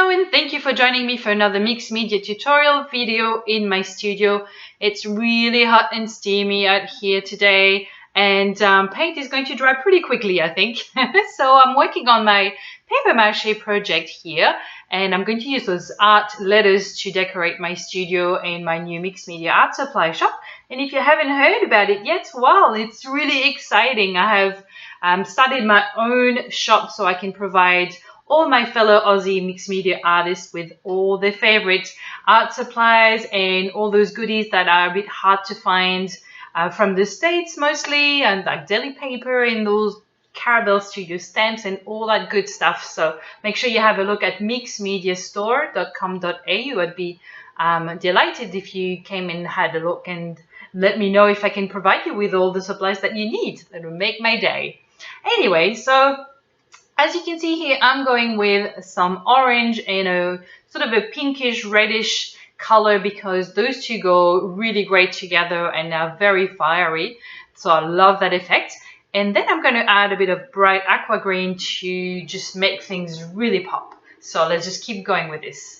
Hello and thank you for joining me for another mixed media tutorial video in my studio. It's really hot and steamy out here today, and paint is going to dry pretty quickly, I think. So I'm working on my paper mache project here, and I'm going to use those art letters to decorate my studio and my new mixed media art supply shop. And if you haven't heard about it yet, well, it's really exciting. I have started my own shop so I can provide all my fellow Aussie mixed media artists with all their favorite art supplies and all those goodies that are a bit hard to find from the States mostly, and like deli paper and those Caramel Studio stamps and all that good stuff. So make sure you have a look at mixedmediastore.com.au. I'd be delighted if you came and had a look and let me know if I can provide you with all the supplies that you need. That will make my day. Anyway, so as you can see here, I'm going with some orange and a sort of a pinkish reddish color because those two go really great together and are very fiery. So I love that effect. And then I'm going to add a bit of bright aqua green to just make things really pop. So let's just keep going with this.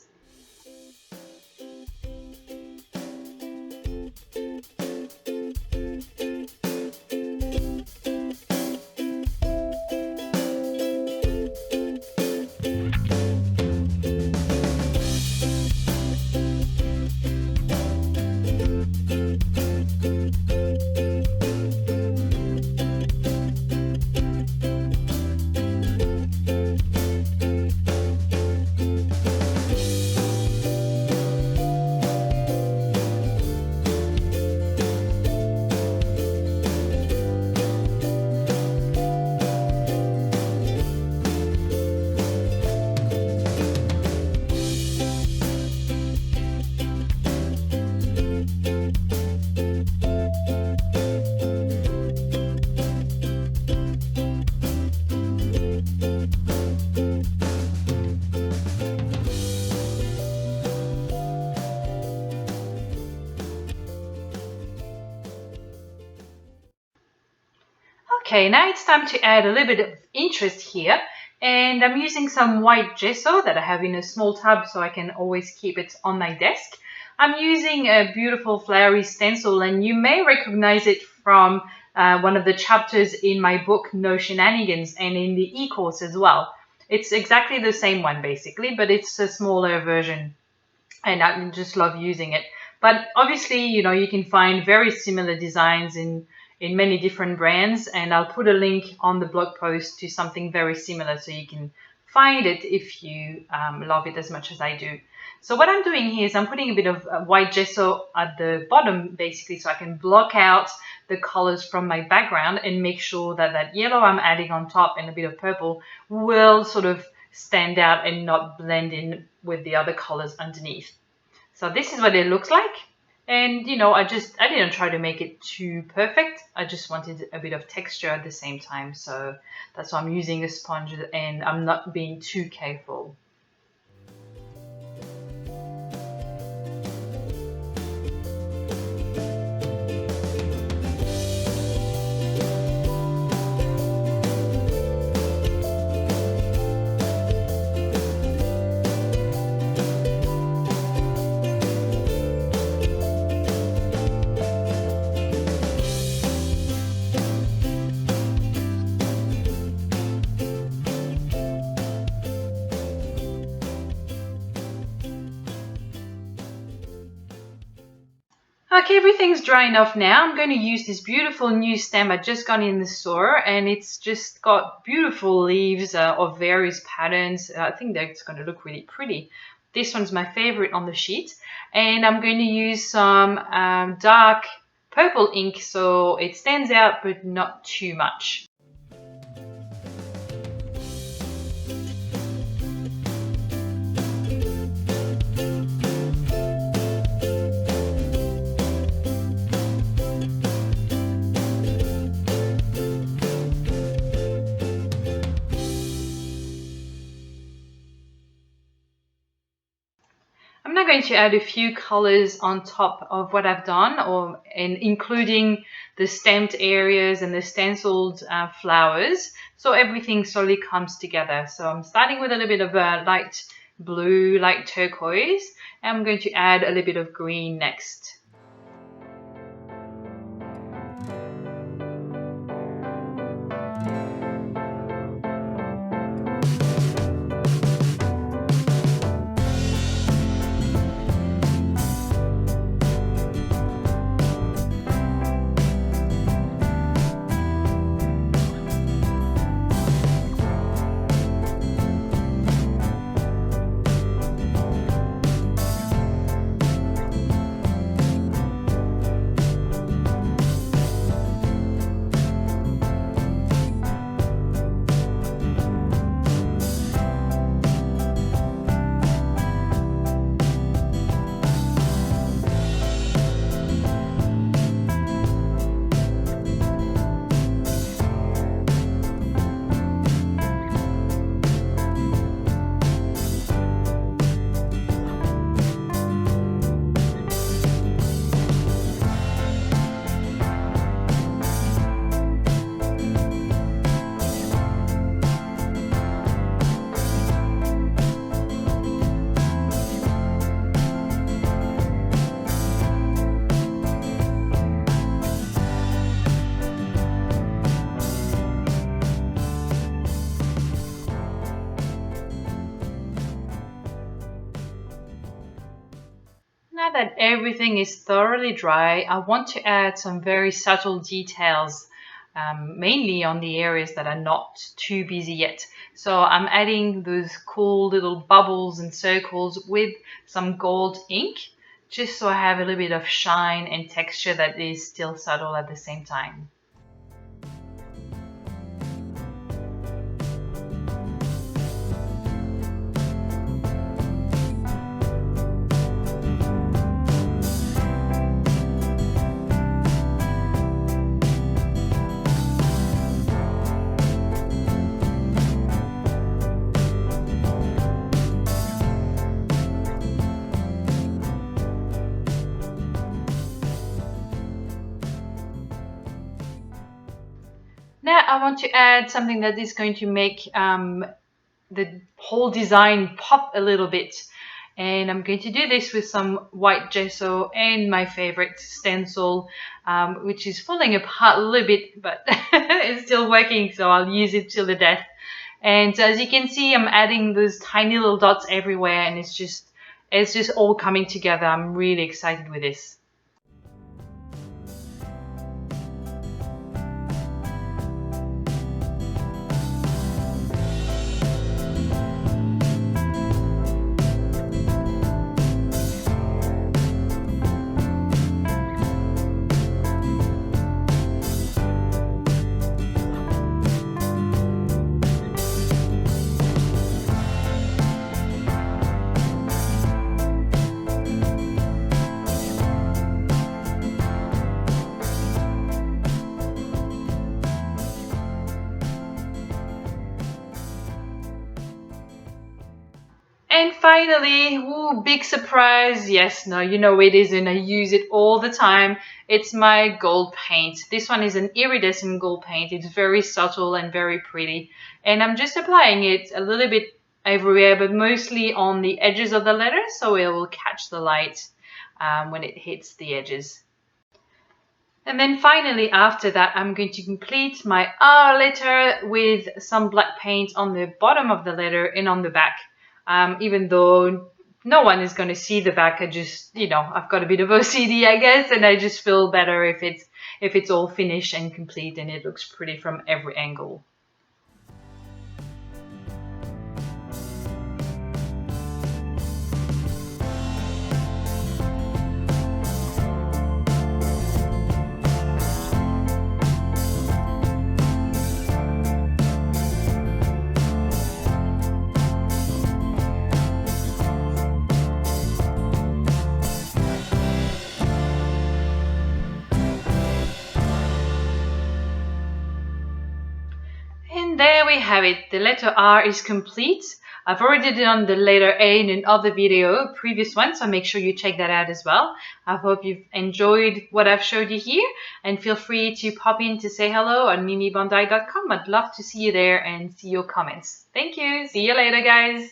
Okay, now it's time to add a little bit of interest here, and I'm using some white gesso that I have in a small tub so I can always keep it on my desk. I'm using a beautiful flowery stencil, and you may recognize it from one of the chapters in my book No Shenanigans and in the e-course as well. It's exactly the same one basically, but it's a smaller version, and I just love using it. But obviously, you know, you can find very similar designs in many different brands, and I'll put a link on the blog post to something very similar so you can find it if you love it as much as I do. So what I'm doing here is I'm putting a bit of white gesso at the bottom basically so I can block out the colors from my background and make sure that that yellow I'm adding on top and a bit of purple will sort of stand out and not blend in with the other colors underneath. So this is what it looks like. And, you know, I didn't try to make it too perfect. I just wanted a bit of texture at the same time. So that's why I'm using a sponge and I'm not being too careful. Okay, everything's dry enough now. I'm going to use this beautiful new stamp I just got in the store, and it's just got beautiful leaves of various patterns. I think that's going to look really pretty. This one's my favorite on the sheet, and I'm going to use some dark purple ink so it stands out but not too much. I'm now going to add a few colors on top of what I've done, and including the stamped areas and the stenciled flowers, so everything slowly comes together. So I'm starting with a little bit of a light blue, light turquoise. And I'm going to add a little bit of green next. Now that everything is thoroughly dry, I want to add some very subtle details, mainly on the areas that are not too busy yet. So I'm adding those cool little bubbles and circles with some gold ink, just so I have a little bit of shine and texture that is still subtle at the same time. Now I want to add something that is going to make the whole design pop a little bit. And I'm going to do this with some white gesso and my favorite stencil, which is falling apart a little bit, but it's still working, so I'll use it till the death. And as you can see, I'm adding those tiny little dots everywhere, and it's just all coming together. I'm really excited with this. And finally, ooh, big surprise. Yes, no, you know it isn't. I use it all the time. It's my gold paint. This one is an iridescent gold paint. It's very subtle and very pretty. And I'm just applying it a little bit everywhere, but mostly on the edges of the letter, so it will catch the light when it hits the edges. And then finally, after that, I'm going to complete my R letter with some black paint on the bottom of the letter and on the back. Even though no one is going to see the back, I just, I've got a bit of OCD, I guess, and I just feel better if it's all finished and complete and it looks pretty from every angle. And there we have it. The letter R is complete. I've already done the letter A in another video, previous one, so make sure you check that out as well. I hope you've enjoyed what I've showed you here, and feel free to pop in to say hello on mimibondi.com. I'd love to see you there and see your comments. Thank you. See you later, guys.